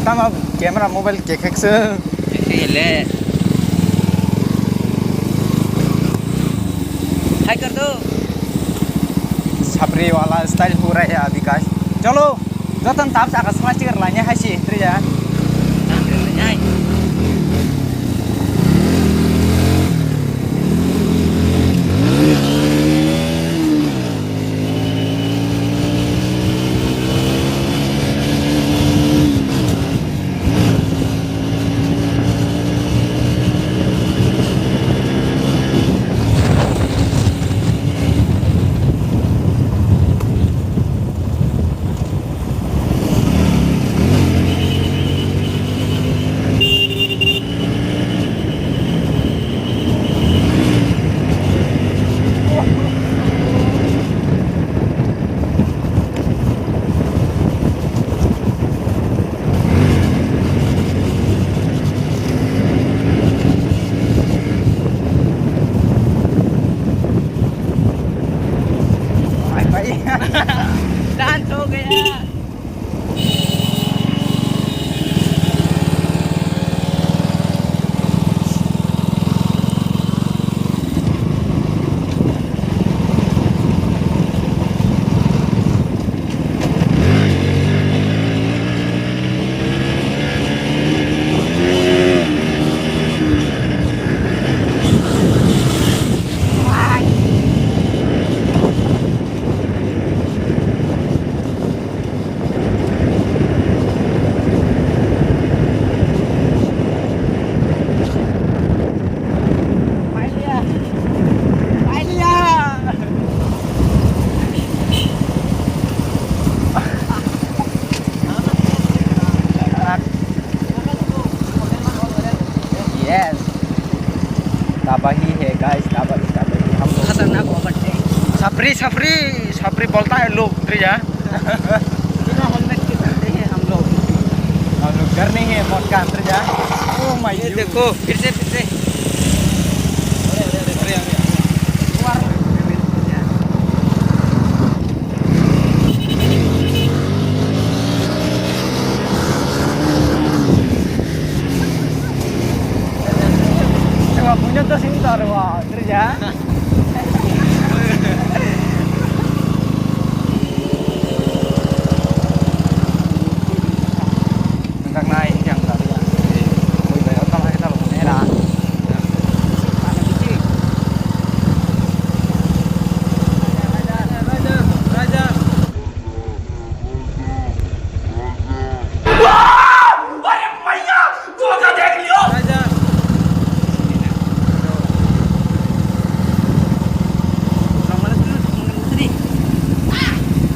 Tama camera mobile kek se. ले हाय कर दो छपरी वाला स्टाइल हो रहा है अभी का चलो जतन ताप से आकाश में चिकर लाने है सी त्रिजा डांस हो गया तबाही है गाइस तबाही हम लोग खतरनाक ओवर छपरी छपरी छपरी बोलता है लोग त्रिजा बिना हेलमेट के चलते हैं हम लोग डर नहीं है मौत का त्रिजा ओ माय ये देखो फिर से punya tuh sini taruh wah kerja tentang naik yang tadi ya woi bayar kalau kita loh merah raja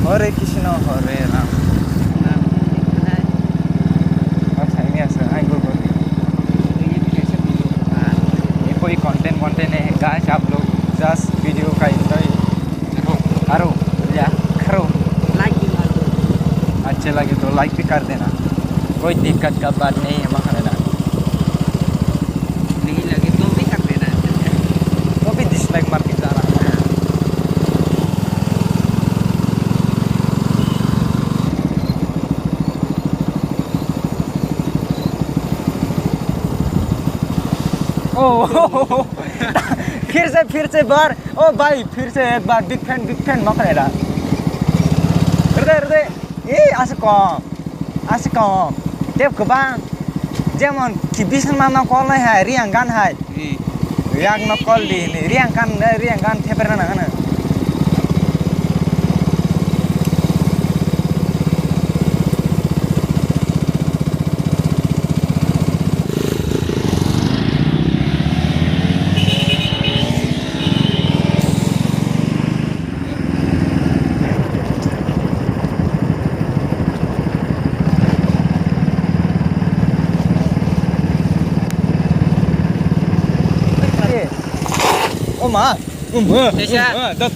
Hare Krishna Hare Ram अच्छा ini asal आएंगे बोल ये कोई कंटेंट है गाइस आप लोग जस्ट वीडियो का एंजॉय करो या करो लाइक भी मार दो अच्छे लगे तो लाइक भी कर देना कोई दिक्कत का बात नहीं है मखना नहीं लगे तो भी कर देना वो भी डिसलाइक मार के जा रहा ओ फिर से बार ओ भाई फिर से एक बार बिग फैन मखना हृदय ए आसकम टेप गोबां जेमन किबिसन मामा कल है रियांग गान है रियांग न कल दी रियांग गान टेपर ना ना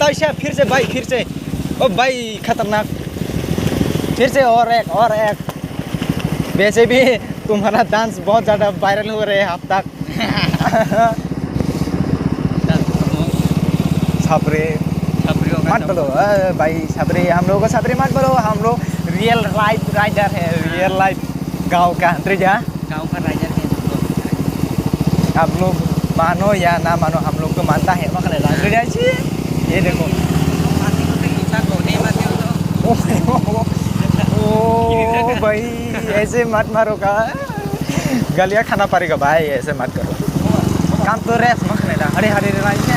तैसा फिर से भाई फिर से ओ भाई खतरनाक फिर से और एक वैसे भी तुम्हारा डांस बहुत ज़्यादा वायरल हो रहे हैं अब तक छपरे मत बोलो भाई छपरे हम लोगों को छपरे मत बोलो हम लोग रियल लाइफ राइडर है रियल लाइफ गांव का अंतरिजा गांव का राजा है आप लोग मानो या ना मानो हम लोग को मानता है मखले अंतरिजा जी ये देखो माटी को ईसा कोने माते हो ओ भाई ऐसे मत मारो का गलिया खाना पड़ेगा भाई ऐसे मत करो काम तो रेस मखने दा Hare Hare right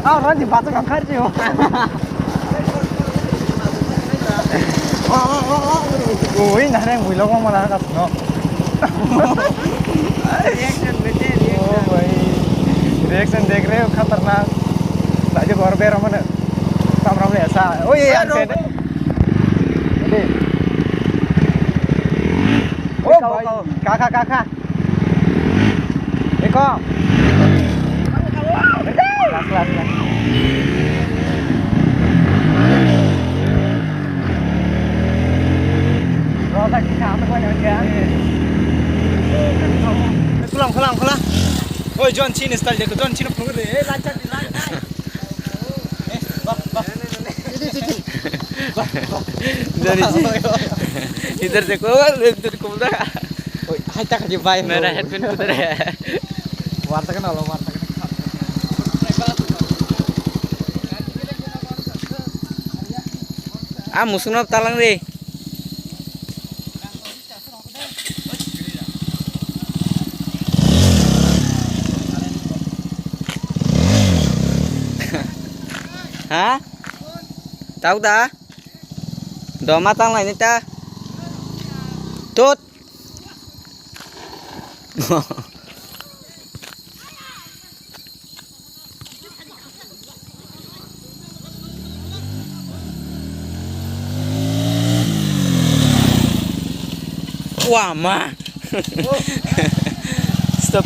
ah orang di batu kan kerja oh ini ada yang bilang mau malah kat no reaction बेटे oh भाई रिएक्शन देख रहे हो खतरनाक ताजे घर पे रमन काम रमन ऐसा oh ये अनसेट oh भाई kakak kakak Eko kelas roda ke kamu kau yang dia pulang oi John Cena style देखो John Cena पकड़ ले lancar di lancar इधर देखो इधर को बोल रहा oi hai tak aja bye मेरा हेडफोन किधर है warta kenal lo warta ah musuh talang deh hah tahu dah do matang lah ini ta tut wah mah stop